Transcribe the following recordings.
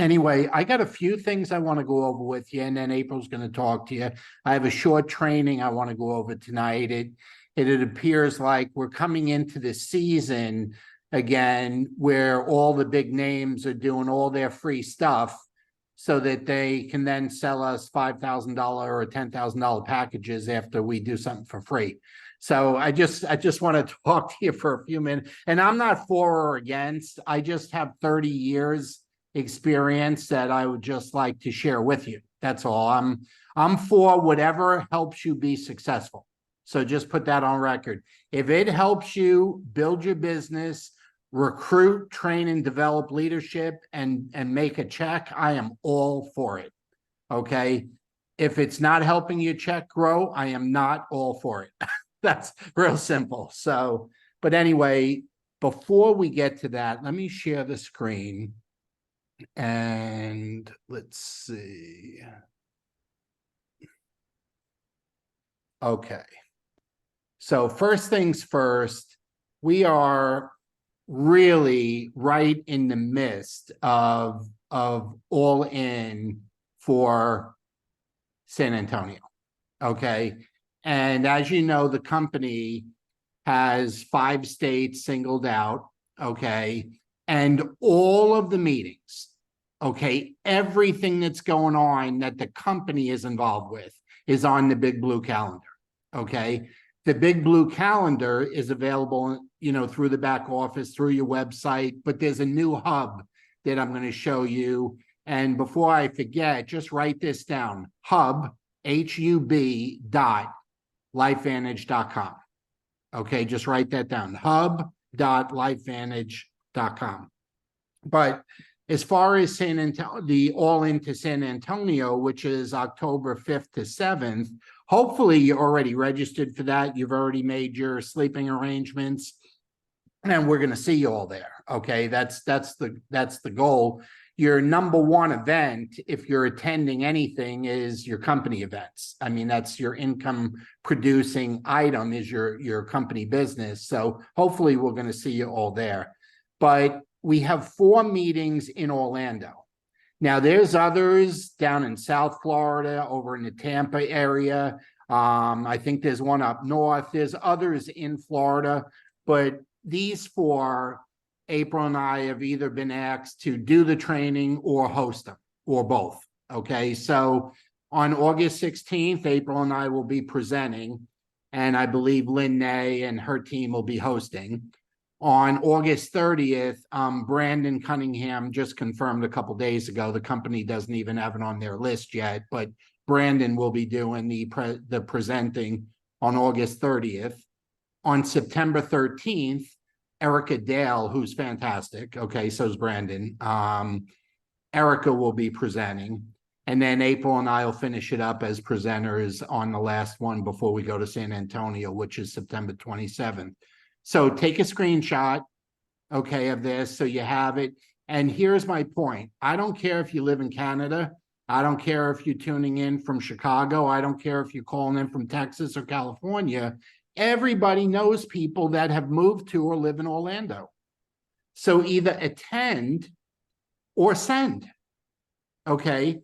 Anyway, I got a few things I want to go over with you, and then April's going to talk to you. I have a short training I want to go over tonight. It appears like we're coming into the season again where all the big names are doing all their free stuff so that they can then sell us $5,000 or $10,000 packages after we do something for free. So I just want to talk to you for a few minutes. And I'm not for or against. I just have 30 years experience that I would just like to share with you. That's all. I'm for whatever helps you be successful. So just put that on record. If it helps you build your business, recruit, train, and develop leadership and make a check, I am all for it. Okay. If it's not helping your check grow, I am not all for it. That's real simple. So, but anyway, before we get to that, let me share the screen. And let's see. Okay. So first things first, we are really right in the midst of all in for San Antonio. Okay. And as you know, the company has 5 states singled out. Okay. And all of the meetings, okay, everything that's going on that the company is involved with is on the Big Blue calendar. Okay. The Big Blue calendar is available, through the back office, through your website, but there's a new hub that I'm going to show you. And before I forget, just write this down: hub, hub.lifevantage.com. Okay, just write that down: hub.lifevantage.com. But as far as San Antonio, the All Into San Antonio, which is October 5th to 7th, hopefully you're already registered for that. You've already made your sleeping arrangements, and we're going to see you all there. Okay, that's the goal. Your number one event, if you're attending anything, is your company events. I mean, that's your income producing item, is your company business. So hopefully we're going to see you all there. But we have 4 meetings in Orlando. Now, there's others down in South Florida, over in the Tampa area. I think there's one up north. There's others in Florida, but these 4, April and I have either been asked to do the training or host them, or both. Okay, so on August 16th, April and I will be presenting, and I believe Lynn Ney and her team will be hosting. On August 30th, Brandon Cunningham just confirmed a couple days ago. The company doesn't even have it on their list yet, but Brandon will be doing the presenting on August 30th. On September 13th, Erica Dale, who's fantastic. Okay, so is Brandon. Erica will be presenting. And then April and I will finish it up as presenters on the last one before we go to San Antonio, which is September 27th. So take a screenshot, okay, of this so you have it. And here's my point. I don't care if you live in Canada. I don't care if you're tuning in from Chicago. I don't care if you're calling in from Texas or California. Everybody knows people that have moved to or live in Orlando. So either attend or send, okay?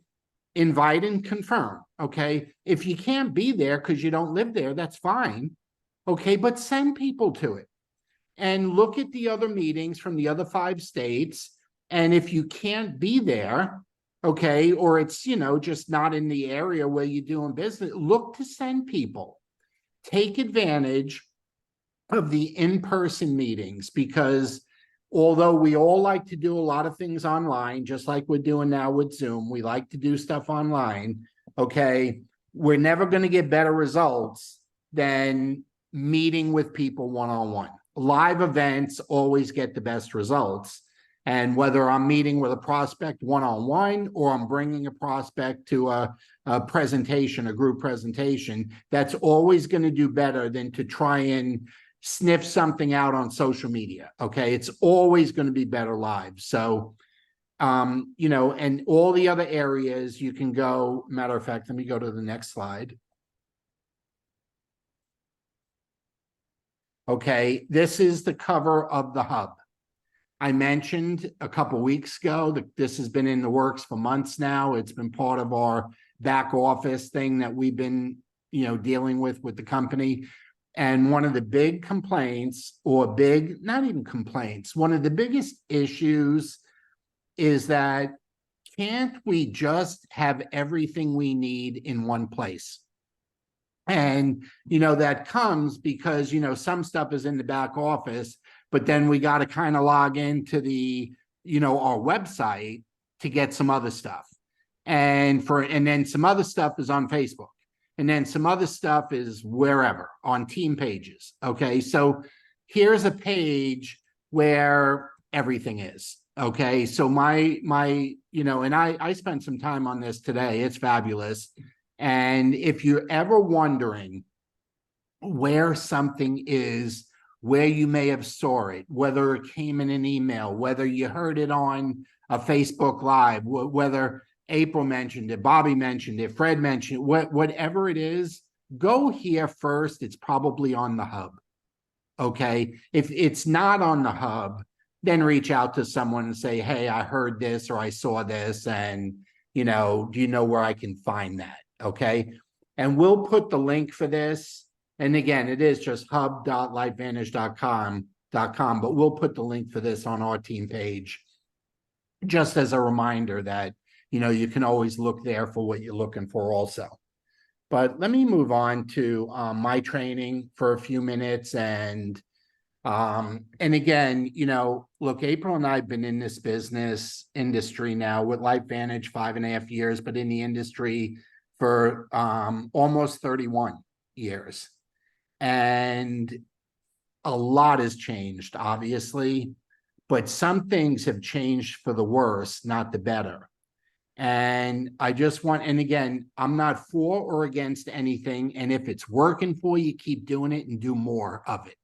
Invite and confirm, okay? If you can't be there because you don't live there, that's fine. Okay, but send people to it and look at the other meetings from the other 5 states. And if you can't be there, okay, or it's, just not in the area where you're doing business, look to send people. Take advantage of the in-person meetings, because although we all like to do a lot of things online, just like we're doing now with Zoom, we like to do stuff online, okay, we're never going to get better results than meeting with people one-on-one. Live events always get the best results. And whether I'm meeting with a prospect one-on-one or I'm bringing a prospect to a presentation, a group presentation, that's always going to do better than to try and sniff something out on social media. Okay, it's always going to be better live. So, and all the other areas you can go. Matter of fact, let me go to the next slide. Okay, this is the cover of the hub. I mentioned a couple weeks ago that this has been in the works for months now. It's been part of our back office thing that we've been, dealing with the company. And one of the big complaints, or not even complaints, one of the biggest issues is that can't we just have everything we need in one place? And, that comes because, some stuff is in the back office, but then we got to kind of log into the, our website to get some other stuff. And then some other stuff is on Facebook. And then some other stuff is wherever on team pages. Okay. So here's a page where everything is. Okay. So and I spent some time on this today. It's fabulous. And if you're ever wondering where something is, where you may have saw it, whether it came in an email, whether you heard it on a Facebook Live, whether April mentioned it, Bobby mentioned it, Fred mentioned it, whatever it is, go here first. It's probably on the hub. Okay. If it's not on the hub, then reach out to someone and say, hey, I heard this or I saw this, and, do you know where I can find that? Okay. And we'll put the link for this. And again, it is just hub.lifevantage.com, but we'll put the link for this on our team page, just as a reminder that, you can always look there for what you're looking for also. But let me move on to my training for a few minutes. And again, look, April and I have been in this industry now with LifeVantage 5.5 years, but in the industry for almost 31 years. And a lot has changed, obviously, but some things have changed for the worse, not the better. And I just and again, I'm not for or against anything. And if it's working for you, keep doing it and do more of it.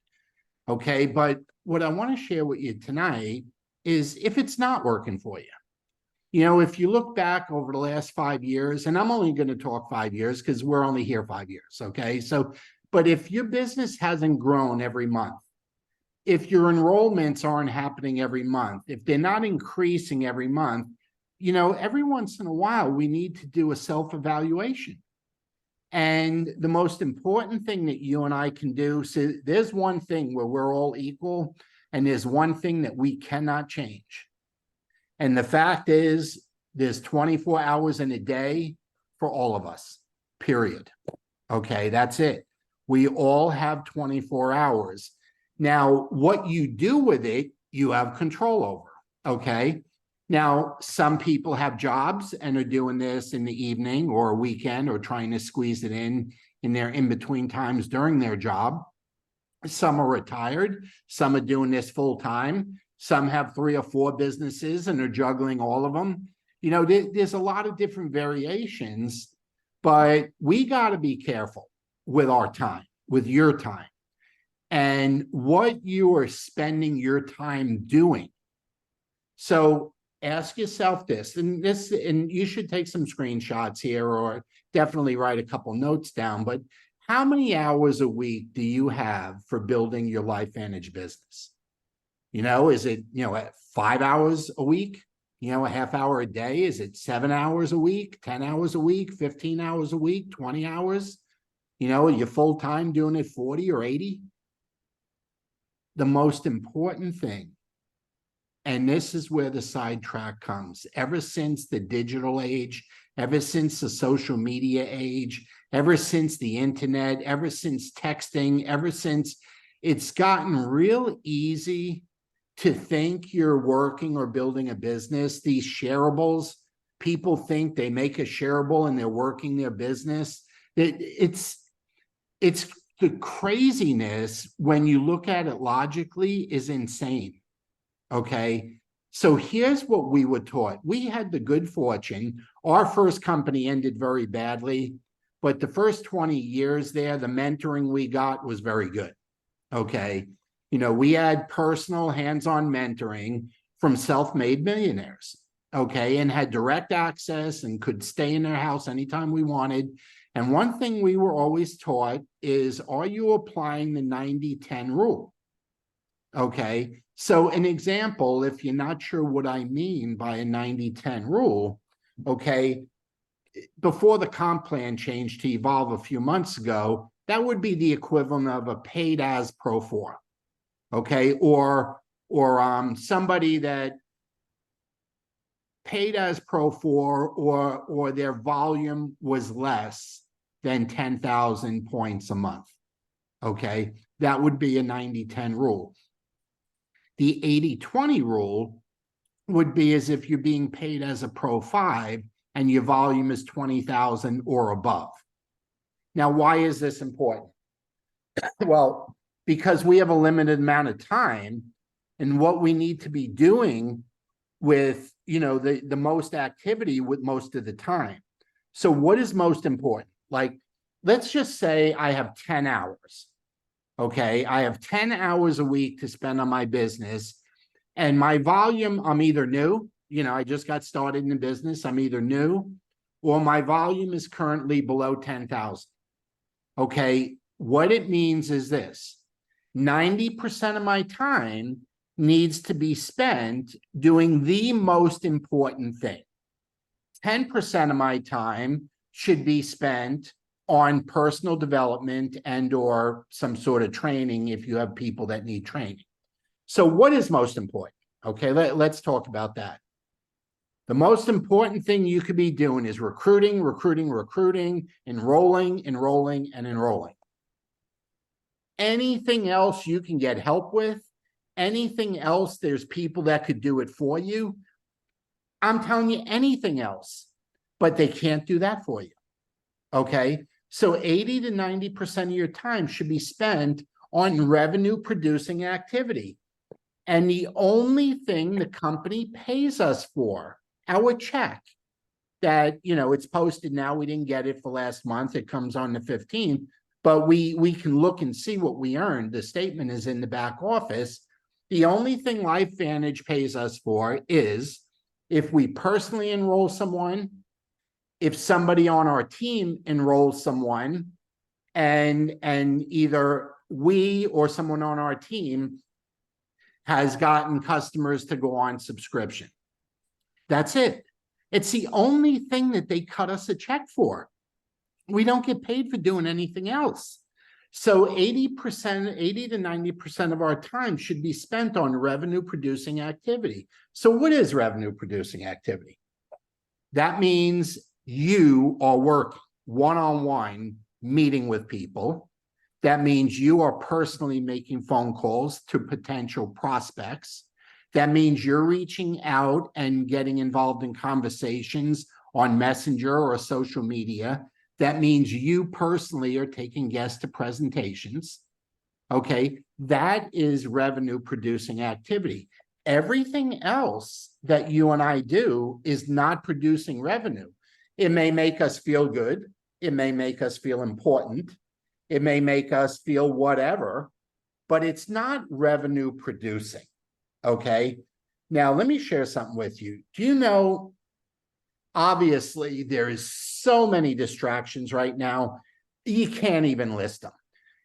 Okay. But what I want to share with you tonight is if it's not working for you. If you look back over the last 5 years, and I'm only going to talk 5 years because we're only here 5 years. Okay. So, but if your business hasn't grown every month, if your enrollments aren't happening every month, if they're not increasing every month, every once in a while, we need to do a self-evaluation. And the most important thing that you and I can do, so there's one thing where we're all equal, and there's one thing that we cannot change. And the fact is, there's 24 hours in a day for all of us, period. Okay, that's it. We all have 24 hours. Now, what you do with it, you have control over, okay? Now, some people have jobs and are doing this in the evening or a weekend or trying to squeeze it in their in-between times during their job. Some are retired. Some are doing this full time. Some have 3 or 4 businesses and are juggling all of them. There's a lot of different variations, but we got to be careful with our time, with your time, and what you are spending your time doing. So ask yourself this, and you should take some screenshots here or definitely write a couple notes down, but how many hours a week do you have for building your LifeVantage business? Is it, 5 hours a week, a half hour a day? Is it 7 hours a week, 10 hours a week, 15 hours a week, 20 hours? You're full time doing it 40 or 80? The most important thing, and this is where the sidetrack comes, ever since the digital age, ever since the social media age, ever since the internet, ever since texting, ever since it's gotten real easy to think you're working or building a business. These shareables, people think they make a shareable and they're working their business. It's the craziness when you look at it logically is insane. Okay. So here's what we were taught. We had the good fortune. Our first company ended very badly, but the first 20 years there, the mentoring we got was very good. Okay. We had personal hands-on mentoring from self-made millionaires. Okay. And had direct access and could stay in their house anytime we wanted. And one thing we were always taught is, are you applying the 90-10 rule? Okay. So an example, if you're not sure what I mean by a 90-10 rule, okay, before the comp plan changed to Evolve a few months ago, that would be the equivalent of a paid as pro forma, okay, or somebody that paid as pro forma or their volume was less than 10,000 points a month, okay, that would be a 90-10 rule. The 80-20 rule would be as if you're being paid as a pro 5 and your volume is 20,000 or above. Now, why is this important? Well, because we have a limited amount of time, and what we need to be doing with, the most activity with most of the time. So what is most important? Like, let's just say I have 10 hours. Okay, I have 10 hours a week to spend on my business, and my volume, I'm either new, I just got started in the business, I'm either new, or my volume is currently below 10,000. Okay, what it means is this: 90% of my time needs to be spent doing the most important thing. 10% of my time should be spent on personal development and or some sort of training if you have people that need training. So what is most important? Okay, let's talk about that. The most important thing you could be doing is recruiting, enrolling, and enrolling. Anything else you can get help with, anything else, there's people that could do it for you. I'm telling you, anything else, but they can't do that for you. Okay, so 80 to 90% of your time should be spent on revenue producing activity. And the only thing the company pays us for, our check, that, it's posted now, we didn't get it for last month, it comes on the 15th, but we can look and see what we earned. The statement is in the back office. The only thing LifeVantage pays us for is if we personally enroll someone, if somebody on our team enrolls someone, and either we or someone on our team has gotten customers to go on subscription. That's it. It's the only thing that they cut us a check for. We don't get paid for doing anything else. So 80 to 90% of our time should be spent on revenue producing activity. So what is revenue producing activity? That means you are working one-on-one, meeting with people. That means you are personally making phone calls to potential prospects. That means you're reaching out and getting involved in conversations on Messenger or social media. That means you personally are taking guests to presentations. Okay, that is revenue producing activity. Everything else that you and I do is not producing revenue. It may make us feel good. It may make us feel important. It may make us feel whatever, but it's not revenue producing. Okay, now let me share something with you. Do you know, obviously there is so many distractions right now, you can't even list them.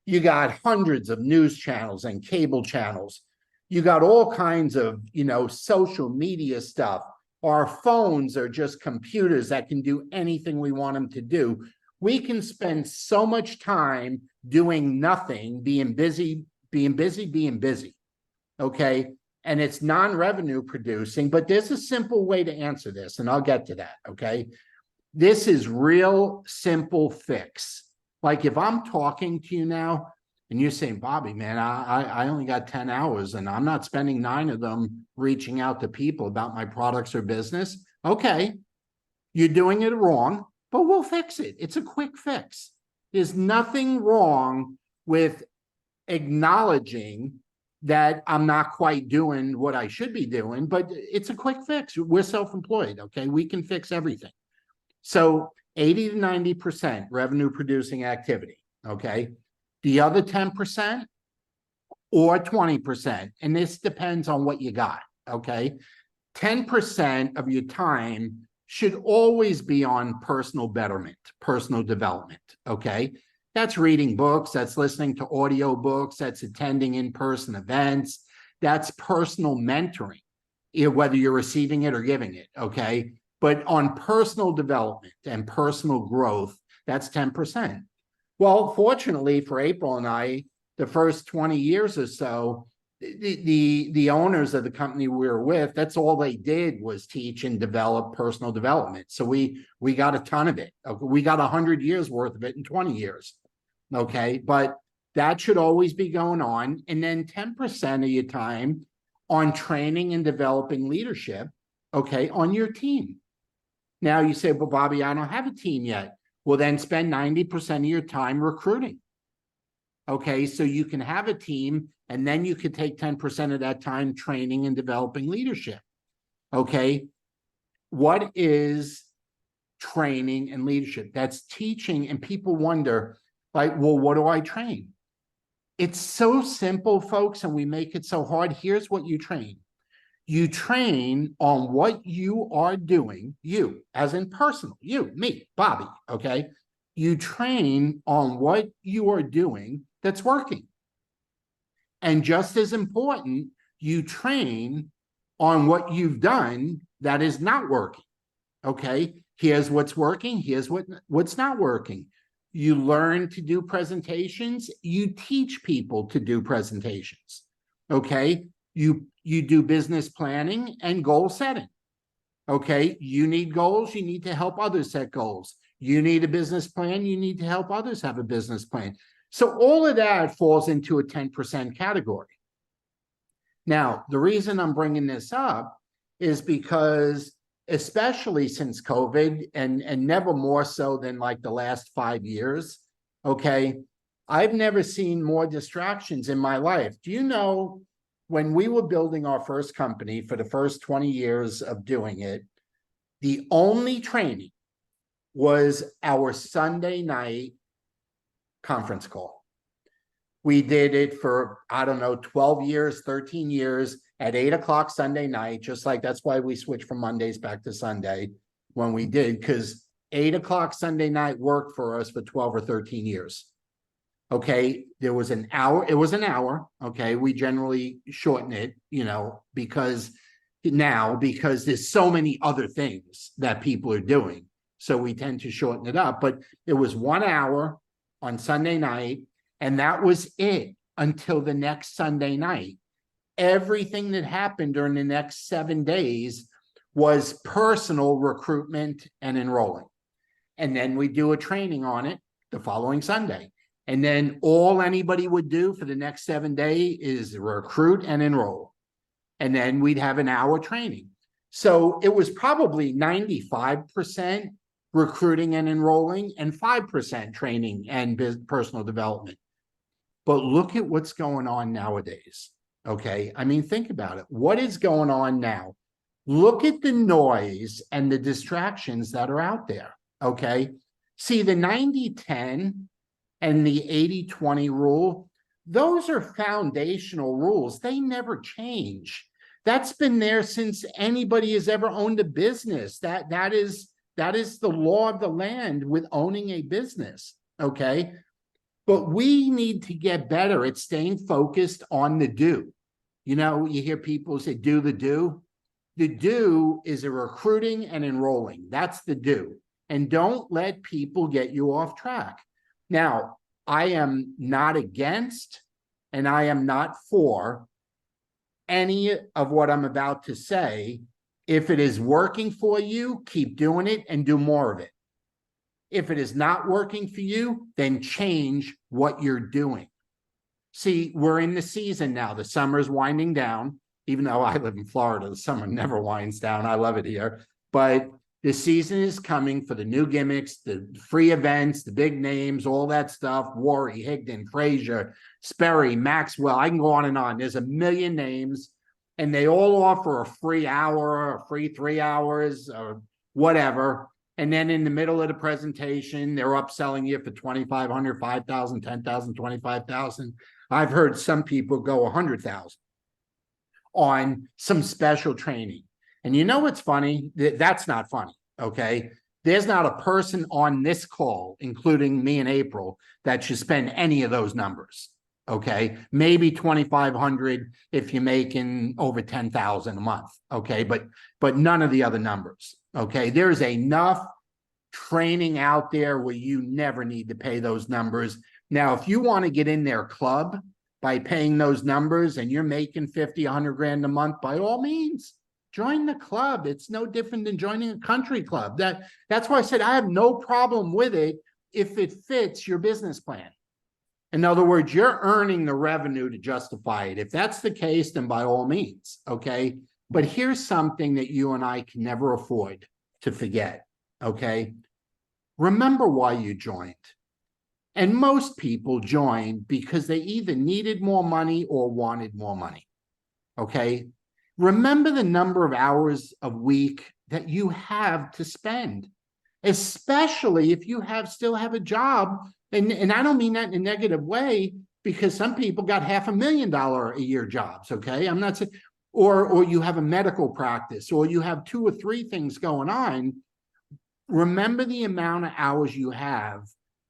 You got hundreds of news channels and cable channels. You got all kinds of, social media stuff. Our phones are just computers that can do anything we want them to do. We can spend so much time doing nothing, being busy. Okay. And it's non-revenue producing, but there's a simple way to answer this, and I'll get to that, okay? This is real simple fix. Like if I'm talking to you now and you're saying, Bobby, man, I only got 10 hours and I'm not spending 9 of them reaching out to people about my products or business. Okay, you're doing it wrong, but we'll fix it. It's a quick fix. There's nothing wrong with acknowledging that I'm not quite doing what I should be doing, but it's a quick fix. We're self-employed, okay? We can fix everything. So 80 to 90% revenue producing activity, okay? The other 10% or 20%, and this depends on what you got, okay? 10% of your time should always be on personal betterment, personal development, okay? That's reading books, that's listening to audio books, that's attending in-person events, that's personal mentoring, whether you're receiving it or giving it, okay? But on personal development and personal growth, that's 10%. Well, fortunately for April and I, the first 20 years or so, the owners of the company we were with, that's all they did was teach and develop personal development. So we got a ton of it. We got 100 years worth of it in 20 years. Okay, but that should always be going on. And then 10% of your time on training and developing leadership, okay, on your team. Now you say, well, Bobby, I don't have a team yet. Well, then spend 90% of your time recruiting. Okay, so you can have a team, and then you could take 10% of that time training and developing leadership. Okay, what is training and leadership? That's teaching, and people wonder, like, well, what do I train? It's so simple, folks, and we make it so hard. Here's what you train. You train on what you are doing, you, as in personal, you, me, Bobby, okay? You train on what you are doing that's working. And just as important, you train on what you've done that is not working, okay? Here's what's working, here's what's not working. You learn to do presentations, you teach people to do presentations, okay? You do business planning and goal setting, okay? You need goals, you need to help others set goals. You need a business plan, you need to help others have a business plan. So all of that falls into a 10% category. Now, the reason I'm bringing this up is because, especially since COVID, and never more so than like the last 5 years, okay, I've never seen more distractions in my life. Do you know, when we were building our first company for the first 20 years of doing it, the only training was our Sunday night conference call. We did it for, I don't know, 12 years, 13 years at 8 o'clock Sunday night, just like that's why we switched from Mondays back to Sunday when we did, because 8 o'clock Sunday night worked for us for 12 or 13 years. Okay, there was an hour, it was an hour, okay, we generally shorten it, you know, because there's so many other things that people are doing, so we tend to shorten it up, but it was 1 hour on Sunday night, and that was it until the next Sunday night. Everything that happened during the next 7 days was personal recruitment and enrolling. And then we do a training on it the following Sunday. And then all anybody would do for the next 7 days is recruit and enroll. And then we'd have an hour training. So it was probably 95% recruiting and enrolling and 5% training and personal development. But look at what's going on nowadays, okay? I mean, think about it. What is going on now? Look at the noise and the distractions that are out there, okay? See, the 90-10 and the 80-20 rule, those are foundational rules. They never change. That's been there since anybody has ever owned a business. That is the law of the land with owning a business, okay? But we need to get better at staying focused on the do. You know, you hear people say, do the do. The do is a recruiting and enrolling. That's the do. And don't let people get you off track. Now, I am not against and I am not for any of what I'm about to say. If it is working for you, keep doing it and do more of it. If it is not working for you, then change what you're doing. See, we're in the season now. The summer's winding down. Even though I live in Florida, the summer never winds down. I love it here. But the season is coming for the new gimmicks, the free events, the big names, all that stuff. Worry, Higdon, Frazier, Sperry, Maxwell. I can go on and on. There's a million names, and they all offer a free hour, a free 3 hours, or whatever. And then in the middle of the presentation, they're upselling you for $2,500, $5,000, $10,000, $25,000. I've heard some people go $100,000 on some special training. And you know what's funny? That's not funny, okay? There's not a person on this call, including me and April, that should spend any of those numbers, Okay, maybe 2,500 if you're making over 10,000 a month. Okay, but none of the other numbers. Okay, there's enough training out there where you never need to pay those numbers. Now, if you want to get in their club by paying those numbers and you're making 50, 100 grand a month, by all means, join the club. It's no different than joining a country club. That's why I said I have no problem with it if it fits your business plan. In other words, you're earning the revenue to justify it. If that's the case, then by all means, okay? But here's something that you and I can never afford to forget, okay? Remember why you joined. And most people joined because they either needed more money or wanted more money, okay? Remember the number of hours a week that you have to spend, especially if you still have a job. And I don't mean that in a negative way, because some people got $500,000 a year jobs, okay? I'm not saying, or you have a medical practice, or you have 2 or 3 things going on. Remember the amount of hours you have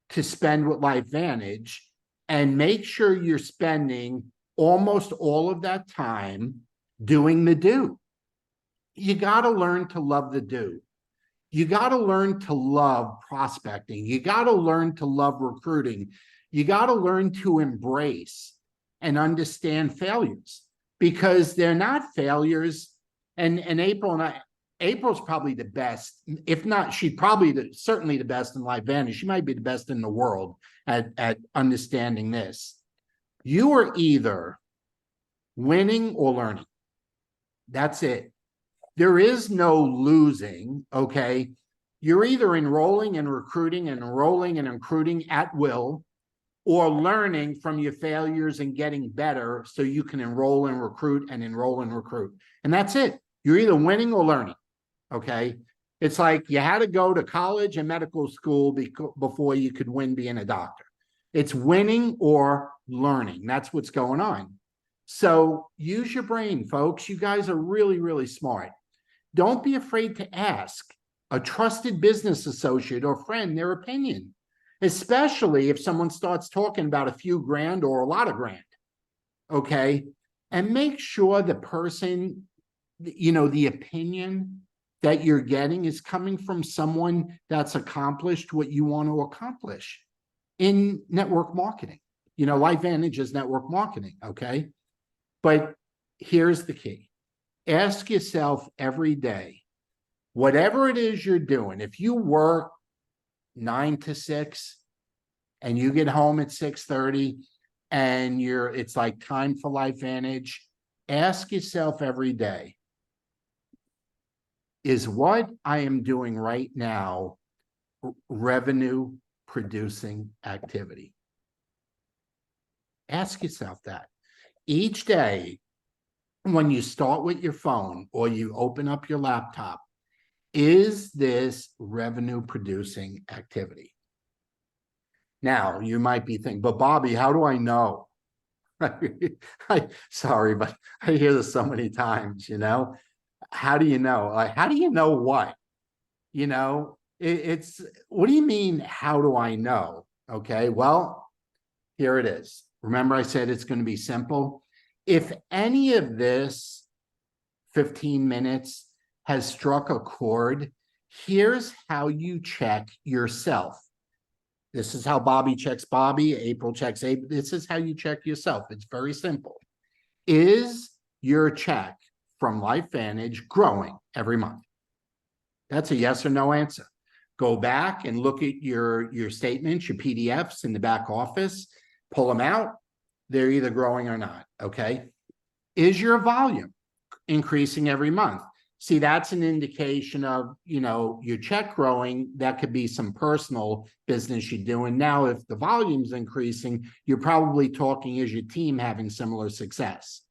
to spend with LifeVantage, and make sure you're spending almost all of that time doing the do. You got to learn to love the do. You got to learn to love prospecting. You got to learn to love recruiting. You got to learn to embrace and understand failures, because they're not failures. And April's probably the best, if not, she's probably certainly the best in LifeVantage. She might be the best in the world at understanding this. You are either winning or learning. That's it. There is no losing, okay? You're either enrolling and recruiting at will, or learning from your failures and getting better so you can enroll and recruit and enroll and recruit. And that's it. You're either winning or learning, okay? It's like you had to go to college and medical school before you could win being a doctor. It's winning or learning. That's what's going on. So use your brain, folks. You guys are really, really smart. Don't be afraid to ask a trusted business associate or friend their opinion, especially if someone starts talking about a few grand or a lot of grand, okay? And make sure the person, the opinion that you're getting is coming from someone that's accomplished what you want to accomplish in network marketing. LifeVantage is network marketing, okay? But here's the key. Ask yourself every day, whatever it is you're doing, if you work 9 to 6 and you get home at 6:30 and it's like time for LifeVantage, ask yourself every day, is what I am doing right now revenue producing activity? Ask yourself that. Each day, when you start with your phone or you open up your laptop, is this revenue producing activity? Now, you might be thinking, but Bobby, how do I know? Sorry, but I hear this so many times, How do you know? Like, how do you know what? It's, what do you mean, how do I know? Okay, well, here it is. Remember I said it's going to be simple. If any of this 15 minutes has struck a chord, here's how you check yourself. This is how Bobby checks Bobby, April checks April. This is how you check yourself. It's very simple. Is your check from LifeVantage growing every month? That's a yes or no answer. Go back and look at your statements, your PDFs in the back office, pull them out. They're either growing or not, okay? Is your volume increasing every month? See, that's an indication of, your check growing. That could be some personal business you're doing. Now, if the volume's increasing, you're probably talking, is your team having similar success?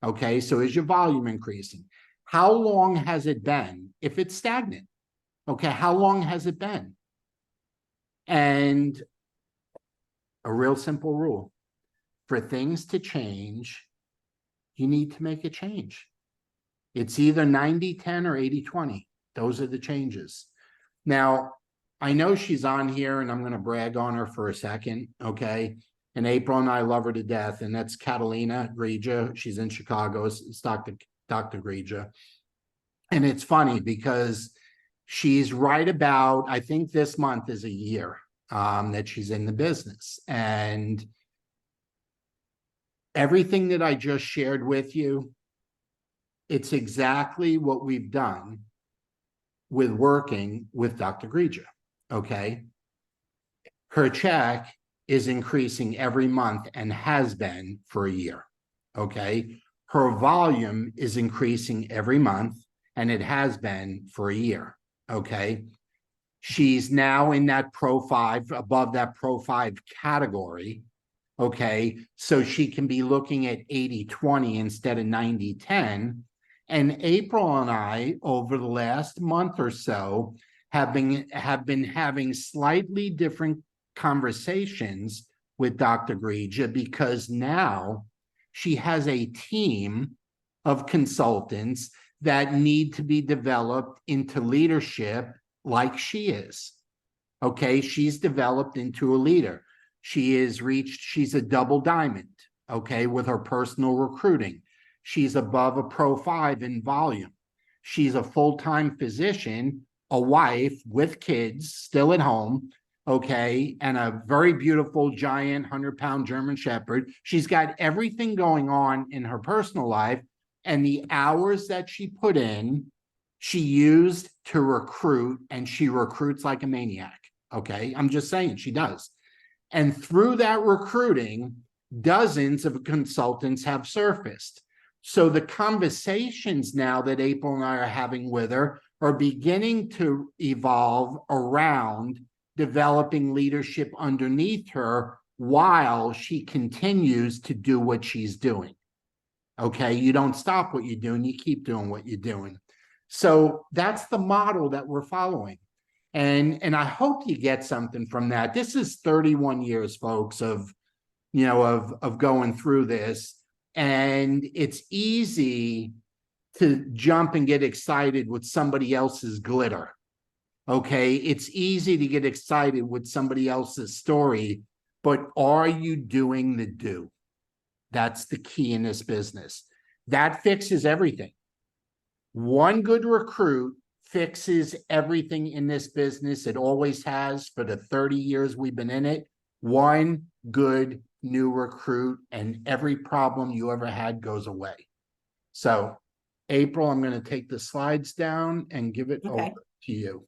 Okay, so is your volume increasing? How long has it been? If it's stagnant, okay, how long has it been? And a real simple rule, for things to change, you need to make a change. It's either 90-10 or 80-20. Those are the changes. Now, I know she's on here and I'm going to brag on her for a second, okay? And April and I love her to death. And that's Catalina Grija. She's in Chicago. It's Dr. Grija. And it's funny because she's right about, I think this month is a year that she's in the business. And everything that I just shared with you, it's exactly what we've done with working with Dr. Grija, okay? Her check is increasing every month and has been for a year, okay? Her volume is increasing every month and it has been for a year, okay? She's now in that Pro 5, above that Pro 5 category, okay? So she can be looking at 80-20 instead of 90-10. And April and I, over the last month or so, have been having slightly different conversations with Dr. Grija because now she has a team of consultants that need to be developed into leadership like she is. Okay, she's developed into a leader. She's a double diamond, okay, with her personal recruiting. She's above a Pro 5 in volume. She's a full-time physician, a wife with kids still at home, okay, and a very beautiful giant 100-pound German Shepherd. She's got everything going on in her personal life, and the hours that she put in, she used to recruit, and she recruits like a maniac, okay? I'm just saying, she does. And through that recruiting, dozens of consultants have surfaced. So the conversations now that April and I are having with her are beginning to evolve around developing leadership underneath her while she continues to do what she's doing. Okay, you don't stop what you're doing, you keep doing what you're doing. So that's the model that we're following. And I hope you get something from that. This is 31 years, folks, of going through this. And it's easy to jump and get excited with somebody else's glitter. Okay, it's easy to get excited with somebody else's story, but are you doing the do? That's the key in this business. That fixes everything. One good recruit fixes everything in this business. It always has for the 30 years we've been in it. One good new recruit and every problem you ever had goes away. So, April, I'm going to take the slides down and give it over to you.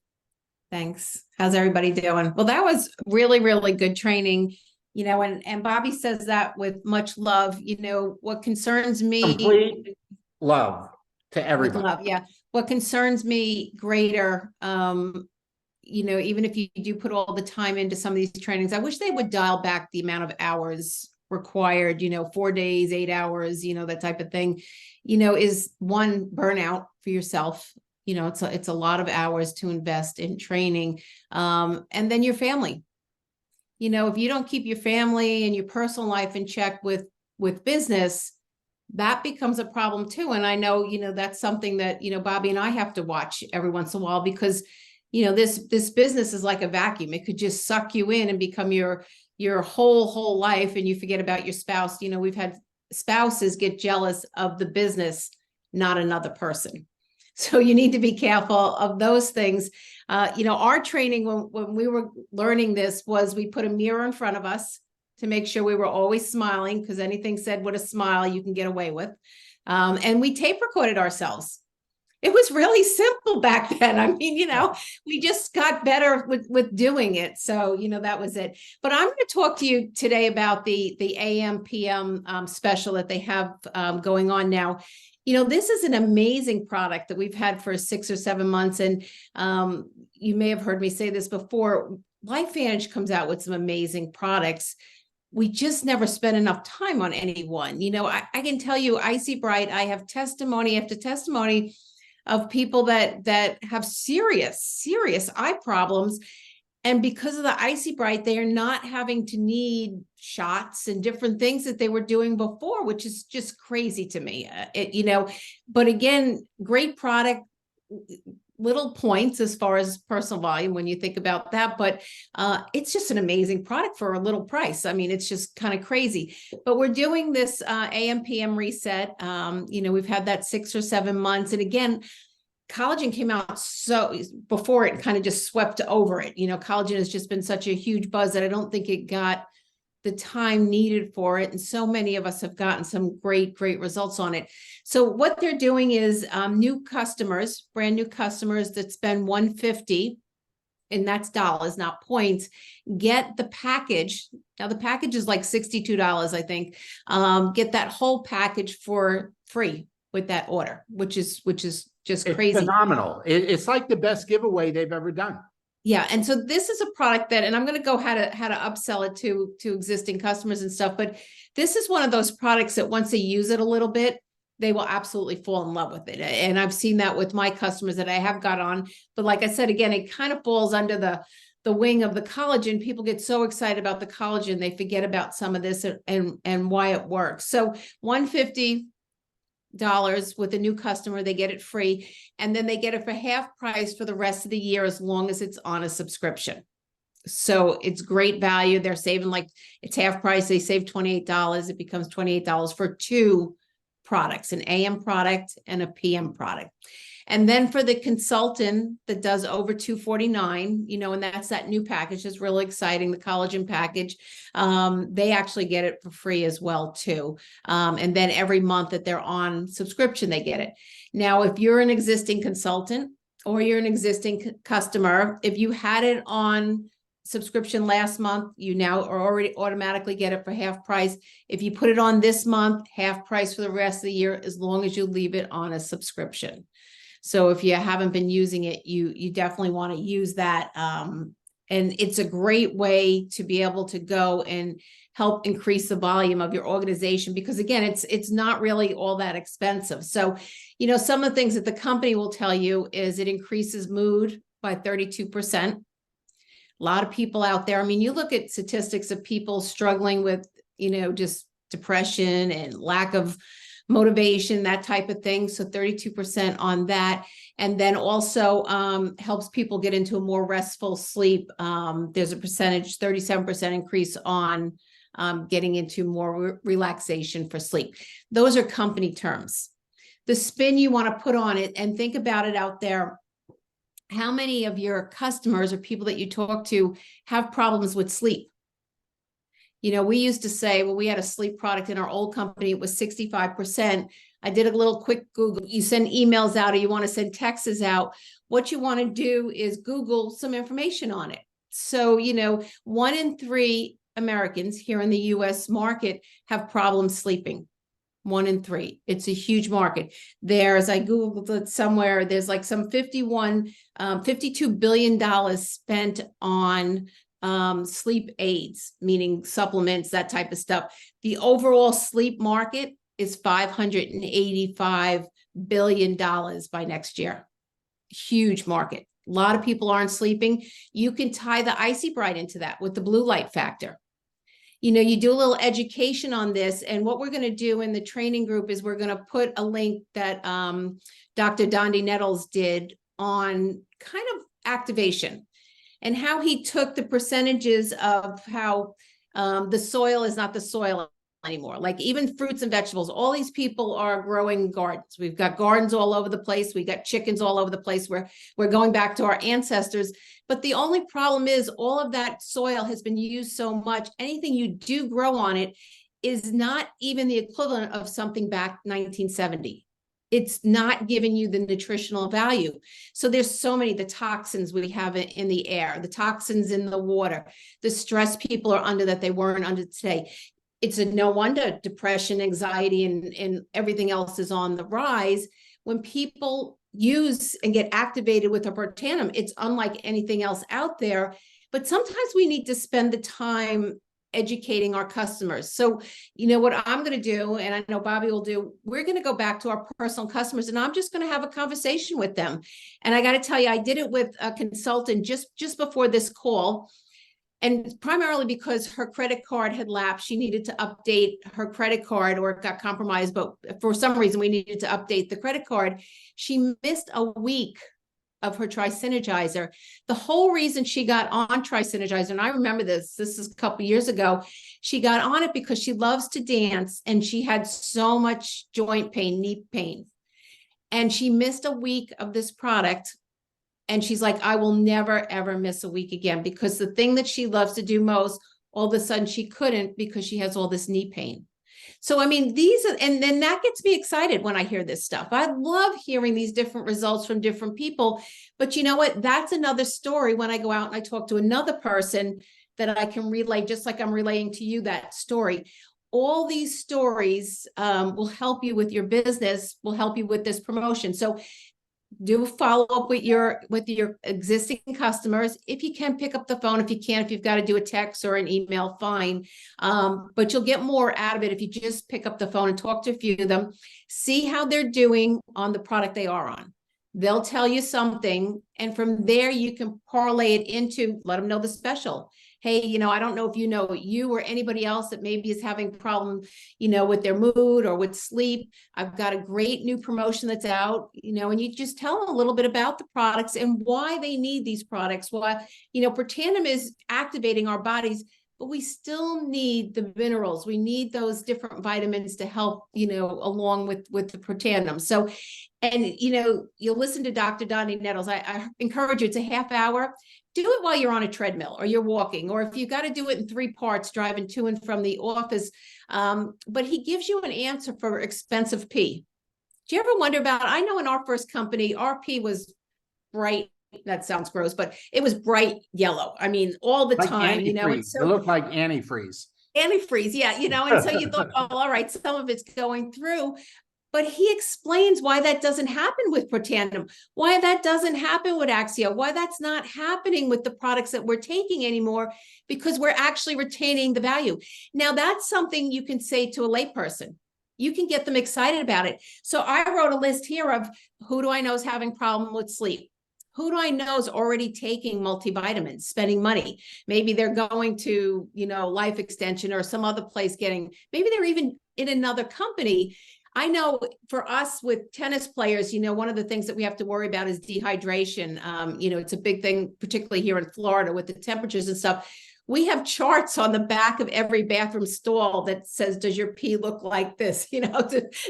Thanks. How's everybody doing? Well, that was really, really good training. And Bobby says that with much love. What concerns me, complete love to everybody. With love, yeah. What concerns me greater, even if you do put all the time into some of these trainings, I wish they would dial back the amount of hours required, 4 days, 8 hours, that type of thing, is one, burnout for yourself. It's a lot of hours to invest in training. And then your family. If you don't keep your family and your personal life in check with business, that becomes a problem too. And I know, that's something that, Bobby and I have to watch every once in a while because, this business is like a vacuum. It could just suck you in and become your whole life, and you forget about your spouse. We've had spouses get jealous of the business, not another person. So you need to be careful of those things. Our training when we were learning this was we put a mirror in front of us to make sure we were always smiling, because anything said with a smile you can get away with. And we tape recorded ourselves. It was really simple back then. I mean, we just got better with doing it. So, that was it. But I'm going to talk to you today about the AM PM special that they have going on now. This is an amazing product that we've had for 6 or 7 months. And you may have heard me say this before. LifeVantage comes out with some amazing products. We just never spend enough time on any one. I can tell you, Icy Bright, I have testimony after testimony of people that have serious eye problems. And because of the Icy Bright, they are not having to need shots and different things that they were doing before, which is just crazy to me. But again, great product. little points as far as personal volume when you think about that, but it's just an amazing product for a little price. I mean, it's just kind of crazy. But we're doing this AM PM reset. We've had that 6 or 7 months, and again, collagen came out so before it kind of just swept over it. Collagen has just been such a huge buzz that I don't think it got the time needed for it. And so many of us have gotten some great results on it. So what they're doing is new customers, brand new customers that spend $150, and that's dollars, not points, get the package. Now the package is like $62, I think. Get that whole package for free with that order, which is just It's crazy. phenomenal. It's like the best giveaway they've ever done. Yeah, and so this is a product that, and I'm going to go how to upsell it to existing customers and stuff, but this is one of those products that once they use it a little bit, they will absolutely fall in love with it. And I've seen that with my customers that I have got on. But like I said, again, it kind of falls under the wing of the collagen. People get so excited about the collagen, they forget about some of this and why it works. So $150 with a new customer, they get it free, and then they get it for half price for the rest of the year as long as it's on a subscription. So it's great value. They're saving, like, it's half price, they save $28. It becomes $28 for 2 products, an AM product and a PM product. And then for the consultant that does over $249, and that's that new package that's really exciting, the collagen package, they actually get it for free as well too. And then every month that they're on subscription, they get it. Now, if you're an existing consultant or you're an existing customer, if you had it on subscription last month, you now are already automatically get it for half price. If you put it on this month, half price for the rest of the year, as long as you leave it on a subscription. So if you haven't been using it, you definitely want to use that. And it's a great way to be able to go and help increase the volume of your organization, because again, it's not really all that expensive. So, some of the things that the company will tell you is it increases mood by 32%. A lot of people out there, I mean, you look at statistics of people struggling with, just depression and lack of motivation, that type of thing. So 32% on that. And then also helps people get into a more restful sleep. There's a 37% increase on getting into more relaxation for sleep. Those are company terms. The spin you want to put on it, and think about it out there. How many of your customers or people that you talk to have problems with sleep? We used to say, well, we had a sleep product in our old company, it was 65%. I did a little quick Google. You send emails out or you want to send texts out. What you want to do is Google some information on it. So, 1 in 3 Americans here in the US market have problems sleeping. 1 in 3. It's a huge market. There's, I Googled it somewhere, there's like some $52 billion spent on sleep aids, meaning supplements, that type of stuff. The overall sleep market is $585 billion by next year. Huge market. A lot of people aren't sleeping. You can tie the Icy Bright into that with the blue light factor. You do a little education on this, and what we're going to do in the training group is we're going to put a link that Dr. Dondi Nettles did on kind of activation and how he took the percentages of how the soil is not the soil anymore. Like even fruits and vegetables, all these people are growing gardens. We've got gardens all over the place. We got chickens all over the place. We're going back to our ancestors. But the only problem is all of that soil has been used so much. Anything you do grow on it is not even the equivalent of something back 1970. It's not giving you the nutritional value. So there's so many, the toxins we have in the air, the toxins in the water, the stress people are under that they weren't under today. It's no wonder depression, anxiety, and everything else is on the rise. When people use and get activated with a Protanum, it's unlike anything else out there. But sometimes we need to spend the time educating our customers. So, what I'm going to do, and I know Bobby will do, we're going to go back to our personal customers, and I'm just going to have a conversation with them. And I got to tell you, I did it with a consultant just before this call. And primarily because her credit card had lapsed, she needed to update her credit card, or it got compromised. But for some reason, we needed to update the credit card. She missed a week of her Tri-Synergizer. The whole reason she got on Tri-Synergizer, and I remember this is a couple years ago, she got on it because she loves to dance and she had so much joint pain, knee pain. And she missed a week of this product. And she's like, I will never, ever miss a week again, because the thing that she loves to do most, all of a sudden she couldn't because she has all this knee pain. So, I mean, and then that gets me excited when I hear this stuff. I love hearing these different results from different people. But you know what? That's another story when I go out and I talk to another person that I can relay, just like I'm relaying to you that story. All these stories will help you with your business, will help you with this promotion. So do follow up with your existing customers. If you can, pick up the phone. If you can't, if you've got to do a text or an email, fine. But you'll get more out of it if you just pick up the phone and talk to a few of them, see how they're doing on the product they are on. They'll tell you something, and from there you can parlay it into, let them know the special. Hey, I don't know if you or anybody else that maybe is having problem, with their mood or with sleep. I've got a great new promotion that's out, and you just tell them a little bit about the products and why they need these products. Why, Protandim is activating our bodies, but we still need the minerals. We need those different vitamins to help, along with the Protandim. So, and, you'll listen to Dr. Donnie Nettles. I encourage you, it's a half hour. Do it while you're on a treadmill or you're walking, or if you got to do it in 3 parts, driving to and from the office. But he gives you an answer for expensive pee. Do you ever wonder about, I know in our first company, our pee was bright. That sounds gross, but it was bright yellow. I mean, all the Like time, antifreeze. So, it looked like antifreeze. Antifreeze, yeah, and so you thought, oh, all right, some of it's going through. But he explains why that doesn't happen with Protandim, why that doesn't happen with Axio, why that's not happening with the products that we're taking anymore, because we're actually retaining the value. Now, that's something you can say to a layperson. You can get them excited about it. So I wrote a list here of who do I know is having problem with sleep? Who do I know is already taking multivitamins, spending money? Maybe they're going to, Life Extension or some other place maybe they're even in another company. I know for us with tennis players, one of the things that we have to worry about is dehydration. It's a big thing, particularly here in Florida with the temperatures and stuff. We have charts on the back of every bathroom stall that says, does your pee look like this?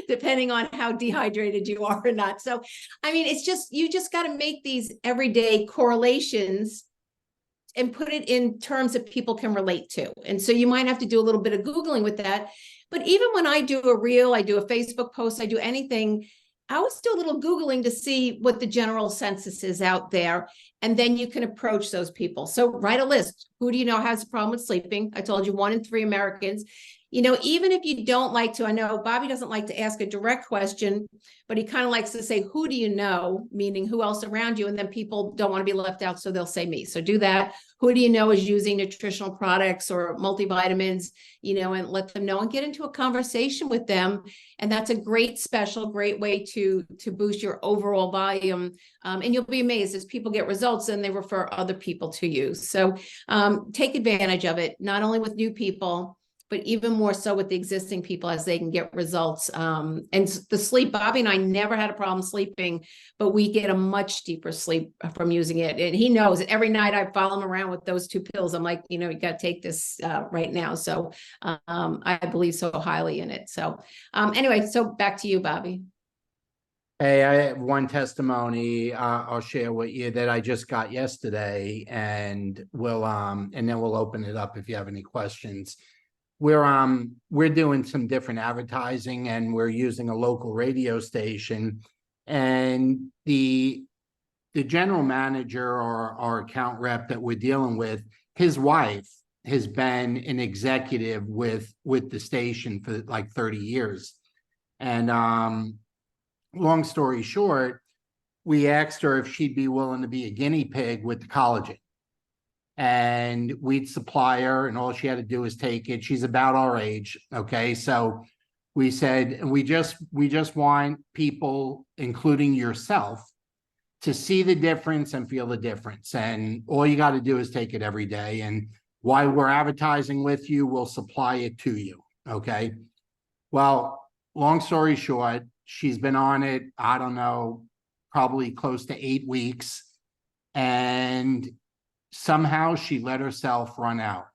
Depending on how dehydrated you are or not. So, I mean, you just got to make these everyday correlations and put it in terms that people can relate to. And so you might have to do a little bit of Googling with that. But even when I do a reel, I do a Facebook post, I do anything, I always do a little Googling to see what the general census is out there. And then you can approach those people. So write a list. Who do you know has a problem with sleeping? I told you 1 in 3 Americans. Even if you don't like to, I know Bobby doesn't like to ask a direct question, but he kind of likes to say, who do you know? Meaning who else around you? And then people don't want to be left out, so they'll say me. So do that. Who do you know is using nutritional products or multivitamins, and let them know and get into a conversation with them. And that's a great great way to boost your overall volume. And you'll be amazed as people get results and they refer other people to you. So take advantage of it, not only with new people, but even more so with the existing people as they can get results. And the sleep, Bobby and I never had a problem sleeping, but we get a much deeper sleep from using it. And he knows every night I follow him around with those 2 pills. I'm like, you got to take this right now. So I believe so highly in it. So anyway, so back to you, Bobby. Hey, I have one testimony I'll share with you that I just got yesterday, and then we'll open it up if you have any questions. We're doing some different advertising, and we're using a local radio station, and the general manager or our account rep that we're dealing with, his wife has been an executive with the station for like 30 years. And long story short, we asked her if she'd be willing to be a guinea pig with the collagen. And we'd supply her, and all she had to do is take it. She's about our age. Okay. So we said, we just want people, including yourself, to see the difference and feel the difference. And all you got to do is take it every day. And while we're advertising with you, we'll supply it to you. Okay. Well, long story short, she's been on it, I don't know, probably close to 8 weeks. And somehow she let herself run out.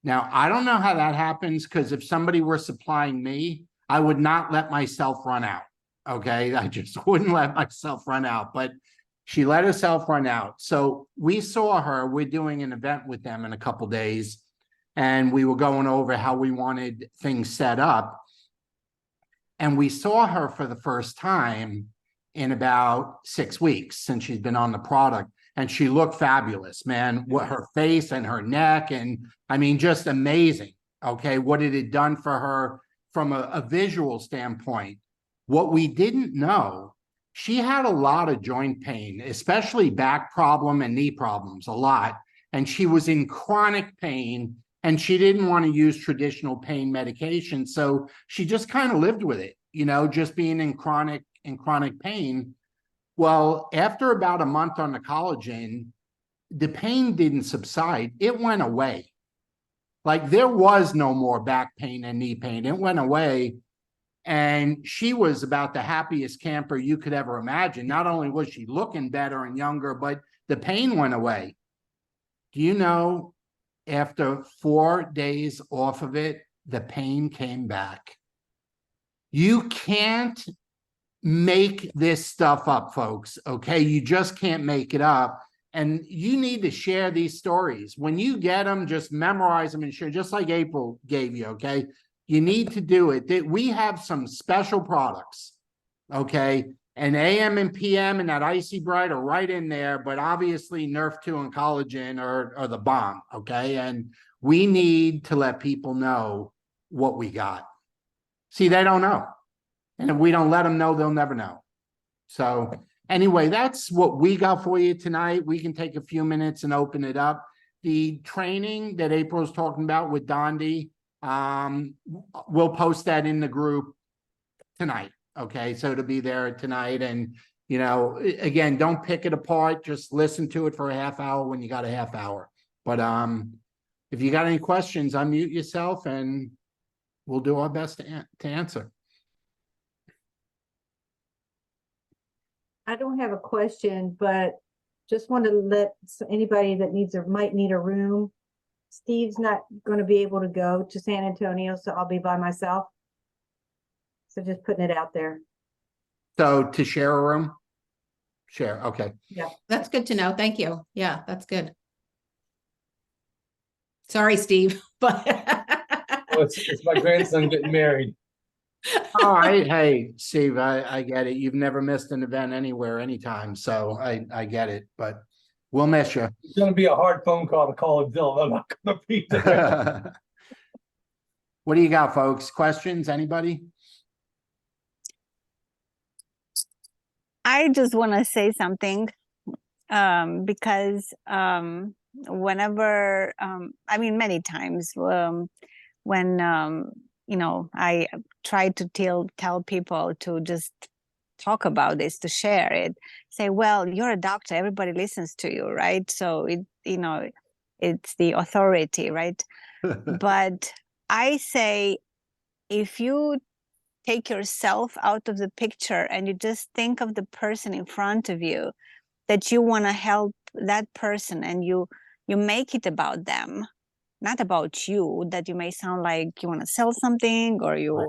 Now, I don't know how that happens, because if somebody were supplying me, I would not let myself run out. Okay. I just wouldn't let myself run out, but she let herself run out. So we saw her, we're doing an event with them in a couple days, and we were going over how we wanted things set up. And we saw her for the first time in about 6 weeks since she's been on the product. And she looked fabulous, man. What her face and her neck, and I mean, just amazing. Okay, what it had done for her from a visual standpoint. What we didn't know, she had a lot of joint pain, especially back problem and knee problems, a lot. And she was in chronic pain, and she didn't want to use traditional pain medication. So she just kind of lived with it, just being in chronic pain. Well, after about a month on the collagen, the pain didn't subside. It went away. Like, there was no more back pain and knee pain. It went away. And she was about the happiest camper you could ever imagine. Not only was she looking better and younger, but the pain went away. Do you know, after 4 days off of it, the pain came back? You can't make this stuff up, folks. Okay. You just can't make it up. And you need to share these stories. When you get them, just memorize them and share, just like April gave you. Okay. You need to do it. We have some special products. Okay. And AM and PM and that Icy Bright are right in there, but obviously Nerf 2 and collagen are the bomb. Okay. And we need to let people know what we got. See, they don't know. And if we don't let them know, they'll never know. So anyway, that's what we got for you tonight. We can take a few minutes and open it up. The training that April's talking about with Dondi, we'll post that in the group tonight. Okay, so to be there tonight. And, again, don't pick it apart. Just listen to it for a half hour when you got a half hour. But if you got any questions, unmute yourself and we'll do our best to answer. I don't have a question, but just want to let anybody that might need a room. Steve's not going to be able to go to San Antonio, so I'll be by myself. So just putting it out there. So to share a room? Share, okay. Yeah. That's good to know. Thank you. Yeah, that's good. Sorry, Steve, but Well, it's my grandson getting married. All right. Hey, Steve, I get it. You've never missed an event anywhere, anytime. So I get it, but we'll miss you. It's going to be a hard phone call to call him, Dylan. I'm not going to be there. What do you got, folks? Questions? Anybody? I just want to say something because whenever, I mean, many times when, I try to tell people to just talk about this, to share it, say, well, you're a doctor, everybody listens to you, right? So it's the authority, right? But I say, if you take yourself out of the picture and you just think of the person in front of you, that you want to help that person, and you make it about them, not about you, that you may sound like you want to sell something, or you, right.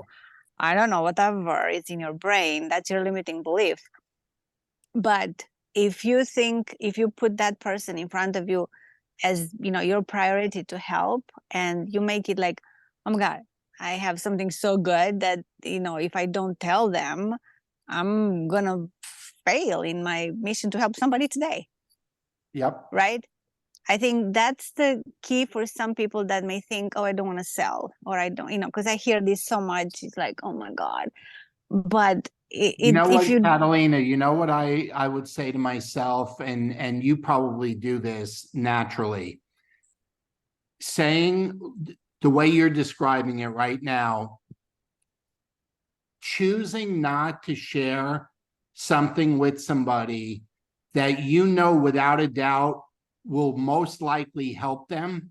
I don't know, whatever is in your brain, that's your limiting belief. But if you put that person in front of you as, your priority to help, and you make it like, oh my God, I have something so good that, if I don't tell them, I'm going to fail in my mission to help somebody today. Yep. Right? I think that's the key for some people that may think, oh, I don't want to sell, or I don't, because I hear this so much. It's like, oh my God. But Catalina, you know what I would say to myself, and you probably do this naturally, saying the way you're describing it right now, choosing not to share something with somebody that without a doubt will most likely help them,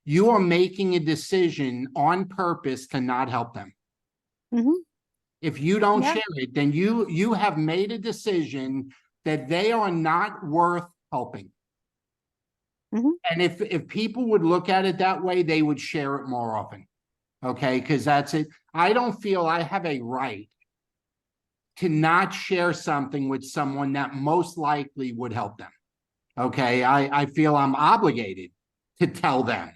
you are making a decision on purpose to not help them. Mm-hmm. If you don't share it, then you have made a decision that they are not worth helping. Mhm. And if people would look at it that way, they would share it more often. Okay, because that's it. I don't feel I have a right to not share something with someone that most likely would help them. Okay, I feel I'm obligated to tell them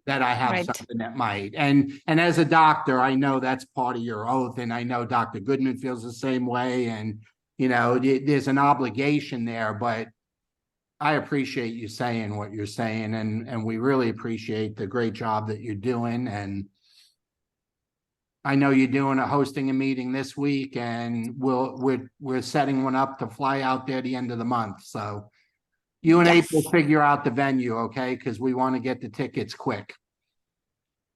that I have Right. something that might. And as a doctor, I know that's part of your oath, and I know Dr. Goodman feels the same way. And there's an obligation there, but I appreciate you saying what you're saying, and we really appreciate the great job that you're doing. And I know you're hosting a meeting this week, and we're setting one up to fly out there the end of the month. So you and Yes. April figure out the venue, okay? Because we want to get the tickets quick.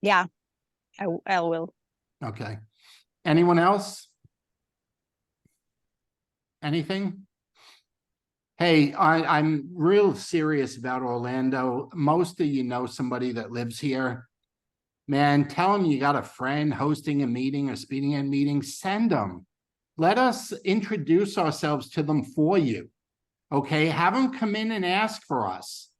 Yeah, I will. Okay. Anyone else? Anything? Hey, I'm real serious about Orlando. Most of you know somebody that lives here. Man, tell them you got a friend hosting a meeting or speaking at a meeting. Send them. Let us introduce ourselves to them for you. Okay, have them come in and ask for us.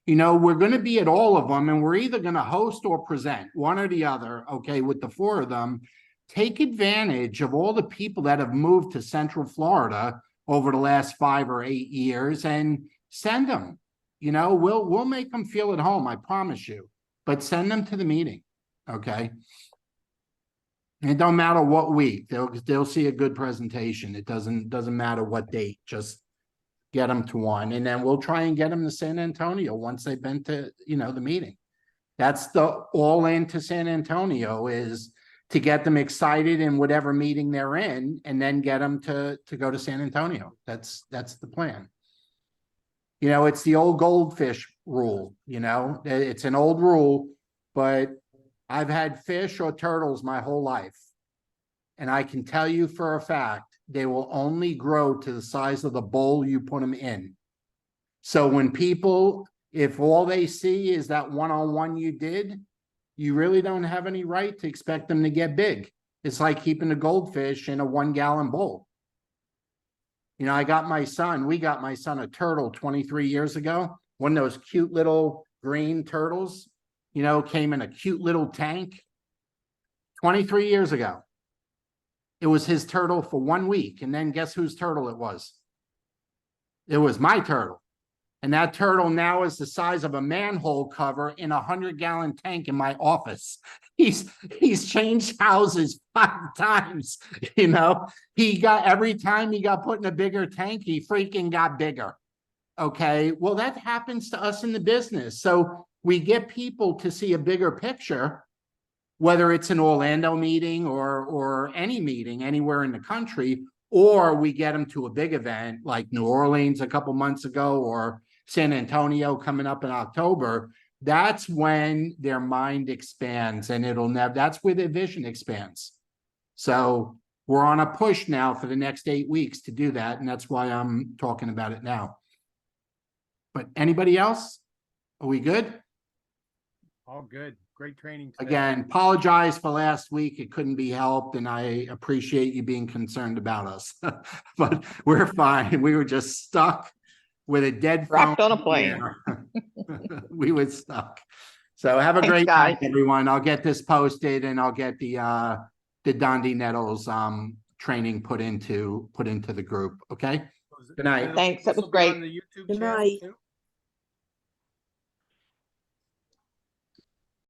We're going to be at all of them, and we're either going to host or present, one or the other. Okay, with the four of them, take advantage of all the people that have moved to Central Florida over the last 5 or 8 years and send them. We'll make them feel at home, I promise you. But send them to the meeting. Okay. It don't matter what week, they'll see a good presentation. It doesn't matter what date, just get them to one. And then we'll try and get them to San Antonio once they've been to, the meeting. That's the all in to San Antonio, is to get them excited in whatever meeting they're in, and then get them to go to San Antonio. That's the plan. It's the old goldfish rule, it's an old rule, but I've had fish or turtles my whole life. And I can tell you for a fact, they will only grow to the size of the bowl you put them in. So when people, if all they see is that one-on-one you did, you really don't have any right to expect them to get big. It's like keeping a goldfish in a 1-gallon bowl. We got my son a turtle 23 years ago. One of those cute little green turtles, came in a cute little tank 23 years ago. It was his turtle for 1 week. And then guess whose turtle it was? It was my turtle. And that turtle now is the size of a manhole cover in a 100-gallon tank in my office. He's changed houses 5 times. Every time he got put in a bigger tank, he freaking got bigger. Okay. Well, that happens to us in the business. So we get people to see a bigger picture, whether it's an Orlando meeting or any meeting anywhere in the country, or we get them to a big event like New Orleans a couple months ago, or San Antonio coming up in October. That's when their mind expands, and that's where their vision expands. So we're on a push now for the next 8 weeks to do that. And that's why I'm talking about it now. But anybody else? Are we good? All good. Great training today. Again, apologize for last week. It couldn't be helped, and I appreciate you being concerned about us. But we're fine. We were just stuck with a dead phone. Wrapped on a plane. We were stuck. So have a Thanks, great night, guys. everyone. I'll get this posted, and I'll get the Dondi Nettles training put into the group. Okay. Good night. Thanks, that was This will be on great. the YouTube Good channel night. too?